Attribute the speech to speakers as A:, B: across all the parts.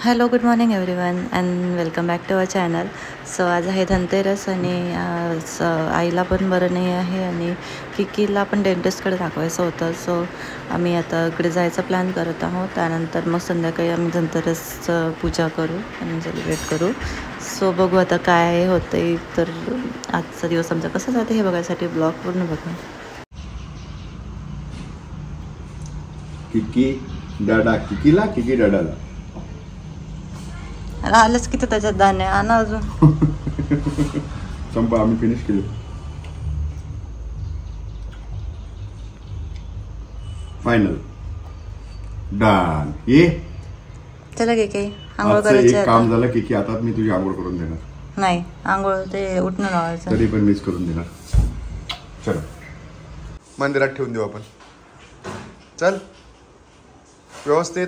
A: Hello good morning everyone and welcome back to our channel. So आज आहे धनतेरस आणि आईला पण बरं नाही आहे आणि किकीला पण डेंटिस्टकडे दाखवायचं होतं. सो आम्ही आता इकडे जायचा प्लॅन करत आहोत. त्यानंतर मग संध्याकाळी आम्ही धनतेरसचं पूजा करू आणि सेलिब्रेट करू. सो बघू आता काय होतं. तर आजचा दिवस आमचा कसा जाते हे बघायसाठी ब्लॉग पूर्ण बघा.
B: किकी डाडा किकीला किकी डाडाला
A: आलंच की त्याच्यात दाणे आणा अजून.
B: संपा आम्ही फिनिश केलं. Final done. ये
A: चला की काही आंघोळ
B: आजचं
A: करायची
B: एक काम
A: आता.
B: झालं की आता मी तुझी आंघोळ करून देणार.
A: नाही आंघोळ ते उठणं लावायचं.
B: तरी पण मिस करून देणार. चल मंदिरात ठेवून देऊ आपण. चल व्यवस्थित.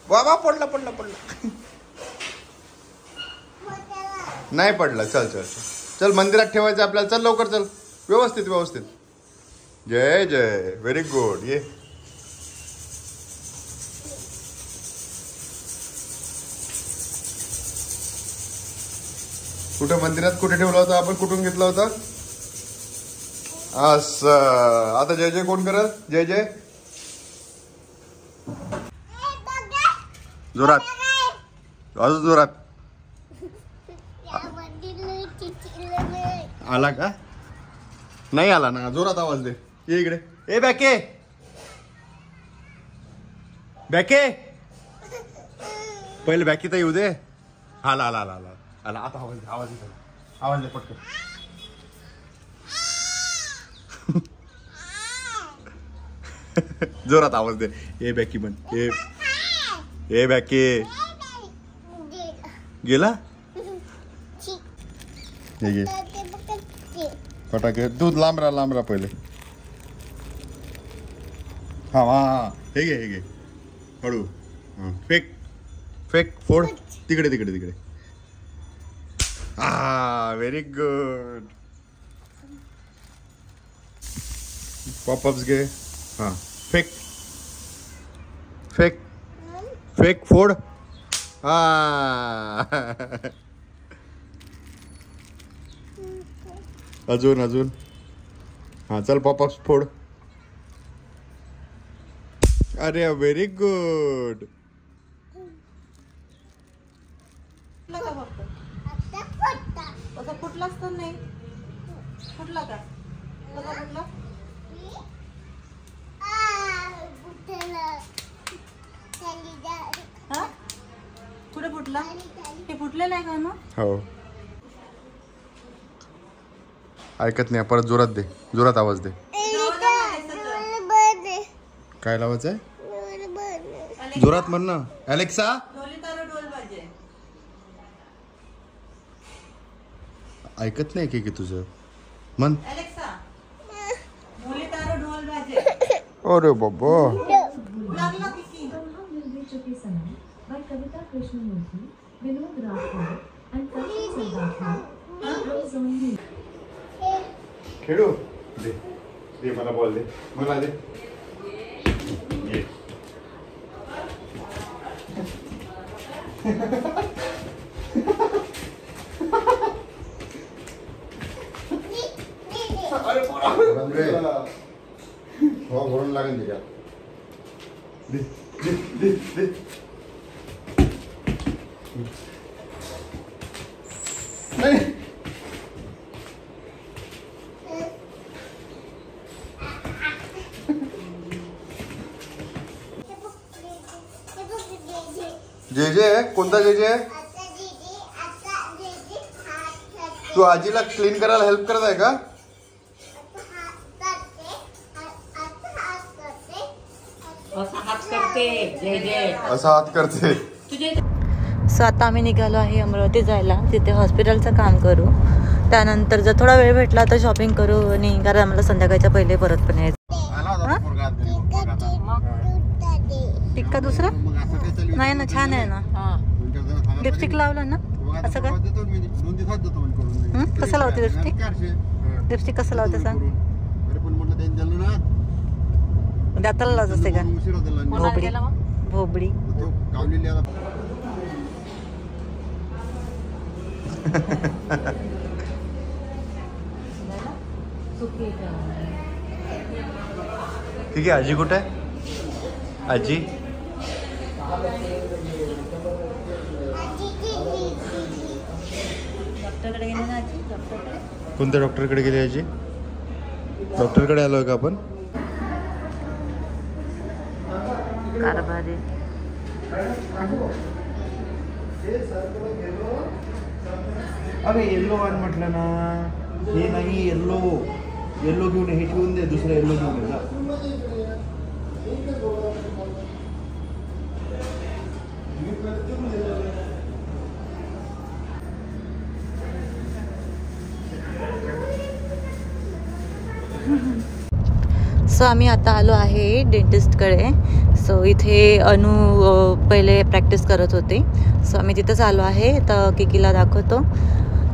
B: वा वा पडला पडला पडला. नाही पडला. चल चल चल मंदिरात ठेवायचं आपल्याला. चल लवकर चल. व्यवस्थित व्यवस्थित. जय जय. Very good. ये कुठं मंदिरात कुठे ठेवला होता आपण? कुठून घेतला होता? असं. आता जय जय कोण करत? जय जय जोरात. अजून जोरात. आला का? नाही आला ना. जोरात आवाज दे. ये इकडे. ए बॅके बॅके. पहिले बॅकी तर येऊ दे. आला आला आला आला आला. आता आवाज दे. आवाज दे. आवाज दे पटकन. जोरात आवाज दे. ए बॅकी पण. ए बॅके गेला. हे घे फटाके. दूध लांब राहा पहिले. हा हा हे घे हे घे. हळू. फेक फेक फोड. तिकडे तिकडे तिकडे. हा व्हेरी गुड. पॉपअप्स घे. हा फेक फेक फेक फोड. हा अजून अजून. हा चल पॉपअप्स फोड. अरे व्हेरी गुड.
A: फुटलाच तर नाही. फुटला का? फुटला हा कुठे फुटला? हे फुटलेलं आहे का मग?
B: हो. ऐकत नाही. परत जोरात दे. जोरात आवाज दे. काय लावायचं आहे? जोरात म्हण ना. अलेक्सा ऐकत नाही की तुझं मन. अरे बाबा. खेळू दे. दे मला बॉल दे. मला दे. हो भरून लागेल त्याच्यात. दे दे दे दे. नाही जे जे. कोणता जे जे? तू आजीला क्लीन करायला हेल्प करत आहे का? असा हात करते.
A: सो आता आम्ही निघालो आहे अमरावती जायला. तिथे हॉस्पिटलचं काम करू. त्यानंतर जर थोडा वेळ भेटला तर शॉपिंग करू आणि कारण आम्हाला संध्याकाळच्या पहिले परत पण यायचं. टिक्का दुसरा नाही ना. छान आहे ना. लिपस्टिक लावलं ना. असं काय? कसं लावते लिपस्टिक? लिपस्टिक कसं लावते सांग. दाताला लावत असते का? भोबडी भोबडी.
B: ठीक आहे. आजी कुठे आहे? आजी
A: डॉक्टरकडे गेली ना आजी? डॉक्टरकडे
B: कोणत्या डॉक्टरकडे गेली आजी? डॉक्टरकडे आलोय का आपण?
A: कारभारी
B: अरे येल्लो आण म्हटलं ना. हे नाही येल्लो. येल्लो घेऊन हे ठेवून दे. दुसरं येल्लो घेऊन ये.
A: सो आम्ही आता आलो आहे डेंटिस्टकडे. सो इथे अनु पहिले प्रॅक्टिस करत होते. सो आम्ही तिथंच आलो आहे. तर किकीला दाखवतो.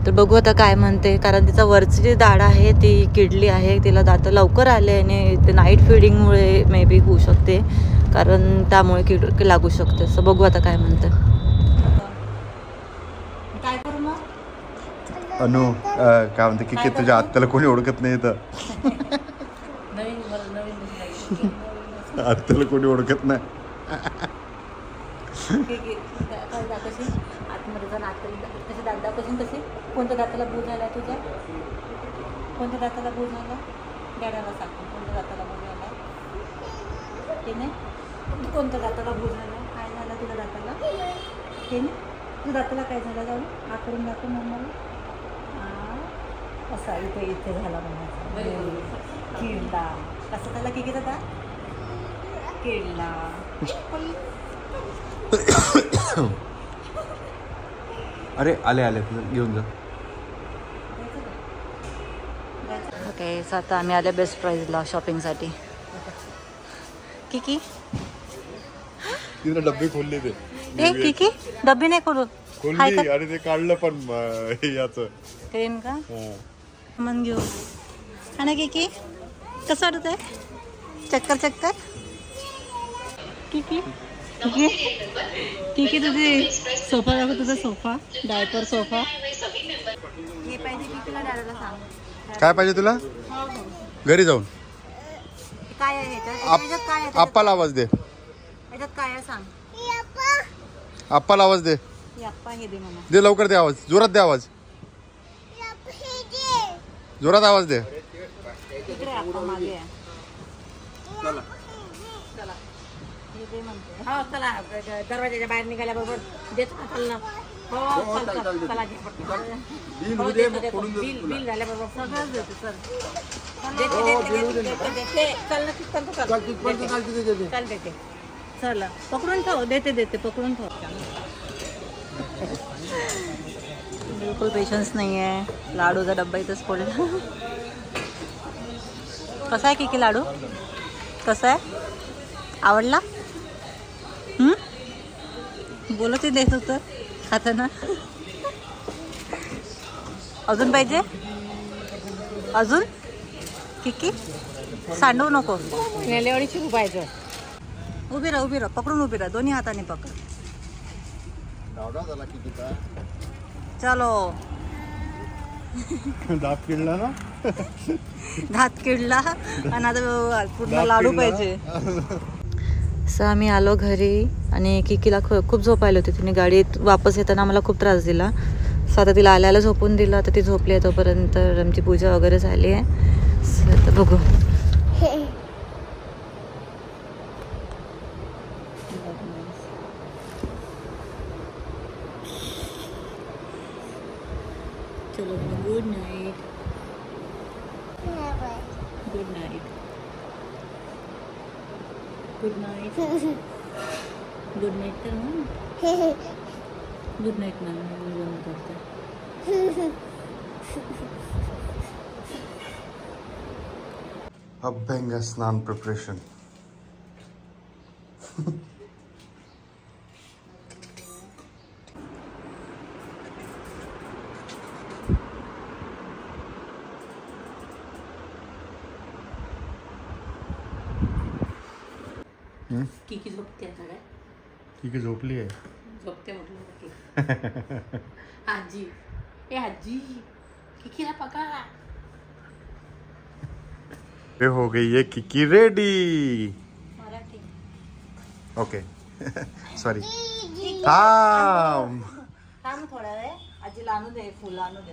A: तर बघू आता काय म्हणते. कारण तिचा वरची जी दाढ आहे ती किडली आहे. तिला दात लवकर आले आणि ते नाईट फीडिंगमुळे मे बी होऊ शकते. कारण त्यामुळे किड लागू शकते. सो बघू आता काय म्हणते. काय करू मग?
B: अनु काय म्हणते की तुझ्या आत्याला कोणी ओळखत नाही तर आत्याला कोणी ओळखत नाही.
A: आतमध्ये जाऊन कसे दात दाखवशील कसे? कोणत्या दाताला बूज झाला तुझ्या? कोणत्या दाताला बूज झाला? डॅडाला सांग कोणत्या दाताला बूज झाला ते नाही. कोणत्या दाताला बूज झाला? काय झालं तुझ्या दाताला? ते नाही. तुझ्या दाताला काय झालं? जाऊन हा करून दाखव मम्माला. असा इथे इथे झाला म्हणायचा. किडला कसं त्याला की घेत होता? किडला.
B: अरे आले आले घेऊन जा.
A: ओके. सो आता आम्ही आले बेस्ट प्राईजला शॉपिंगसाठी. किकी
B: तिने डब्बे खोलले ते.
A: किकी डब्बे नाही खोलू.
B: खोलली आणि ते काढलं पण याचं
A: क्रीम का मन घेऊ. हा ना किकी कसं वाटत आहे? चक्कर चक्कर. किकी किकी किकी तुझी सोफा दाखव. तुझा सोफा डायपर सोफा. हे पाहिजे किकीला दादाला सांग.
B: काय पाहिजे तुला? घरी जाऊन
A: काय आहे ह्याच्यात? काय आहे
B: आप्पाला आवाज दे.
A: ह्याच्यात काय आहे सांग.
B: आप्पाला आवाज दे.
A: आप्पा हे दे मला.
B: दे लवकर दे आवाज. जोरात दे आवाज. जोरात आवाज दे.
A: इकडे आप्पा मागे आहे. चला हे दे म्हणते. हो चला दरवाजाच्या बाहेर निघाल्याबरोबर देतो ना. चल ना. हो चल चला घे बिल झाल्याबरोबर सगळंच देते. चल देते चल ना. चल देते. चला पकडून ठेव. देते पकडून ठेव. बिलकुल पेशन्स नाही आहे. लाडूचा डब्बा इथंच पडला. कसा आहे किकी लाडू? कसा आहे? आवडला? बोलत देत होतं खाताना. अजून पाहिजे? अजून किकी सांडवू नको. नेल्यावणी शिकू पाहिजे. उभी राहा पकडून उभी राहा. दोन्ही हाताने पकड. चलो.
B: दात किडला ना.
A: दात किडला आणि आता पूर्ण लाडू पाहिजे. सो आम्ही आलो घरी आणि किकीला खूप झोपायला होती. तिने गाडीत वापस येताना आम्हाला खूप त्रास दिला. सो आता तिला आल्याला झोपून दिलं. आता ती झोपली आहे. तोपर्यंत आमची पूजा वगैरे झाली आहे. सो आता बघू. चलो good night. Good night. Good night. Good night कर ना. गुड नाईट ना. मी बंद करते.
B: अभ्यंग स्नान प्रिपरेशन.
A: किकी झोपते आता काय?
B: ठीक आहे झोपली आहे.
A: झोपते म्हटलं की आजी
C: ए आजी किकीला पका.
B: ये हो गई ये Kiki ready.
C: Marathi.
B: Okay sorry. थांब
C: थांब थोडा वेळ. आजीला आणू दे, फुलं आणू दे.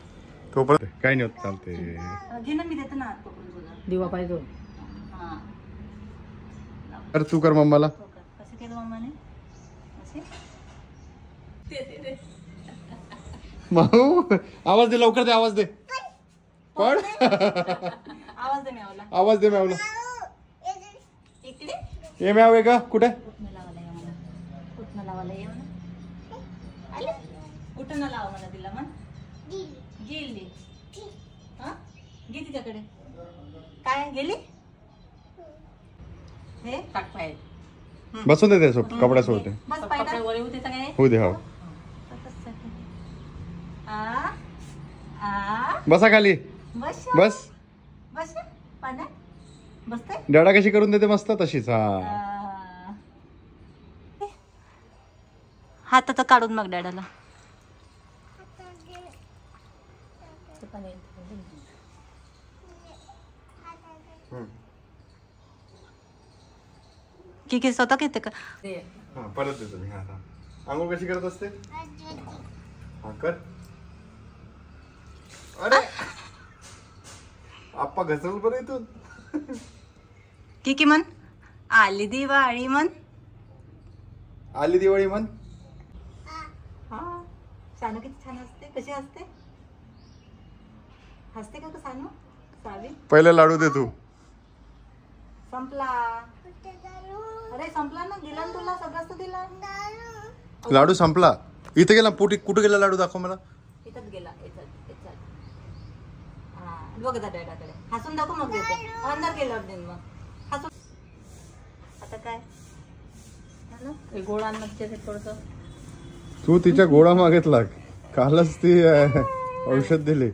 B: तोपर्यंत काही नाही होत. चालते.
C: घे ना, मी देते ना तोपर्यंत तुला. दिवा पाहिजे. हा.
B: तर तू कर मम्माला.
C: कसं केलं मम्माने? असे ते
B: माऊ आवाज दे लवकर. दे आवाज दे. पड.
C: आवाज दे म्यावला.
B: आवाज दे मॅवला.
C: इकडे
B: ये मॅव आहे का कुठे?
C: उठणं लावायला ये मला. उठणं लावायला ये म्हणा. आले. उठणं लावा मला तिला म्हण. गेली. हा गे तिच्याकडे. काय गेली? हे टाक पाहिजे.
B: बसून दे त्यासोबत कपड्या सोडते.
C: बस पाहिजे वर होते काय?
B: होऊ दे. हो
C: आ आ
B: बसा खाली.
C: बस
B: बस.
C: बस पाण्यात बसते.
B: डॅडा कशी करून देते मस्त तशीच. हा
C: हात आता काढून मग डॅडाला. की स्वतः घेते का?
B: हा परत देतो मी. हा आंघोळ कशी करत असते? हा कर. अरे आप्पा घसरल बरं इथून.
C: की म्हण आली दिवाळी म्हण.
B: आली दिवाळी म्हण.
C: हा सानू किती छान असते. कशी असते? हसते का सानू? सावी
B: पहिले लाडू दे तू.
C: संपला. अरे संपला ना. दिला ना तुला सगळंच तर दिला.
B: लाडू संपला. इथे गेला. कुठे गेला लाडू? दाखव मला.
C: इथंच गेला. इथं हा बघ डॅडाकडे. हसून दाखव मग देते. अंदर गेल्यावर देईन मग. हसून. आता काय गोळा आणलं थोडस.
B: तू तिच्या गोळा मागितला. कालच ती औषध दिली.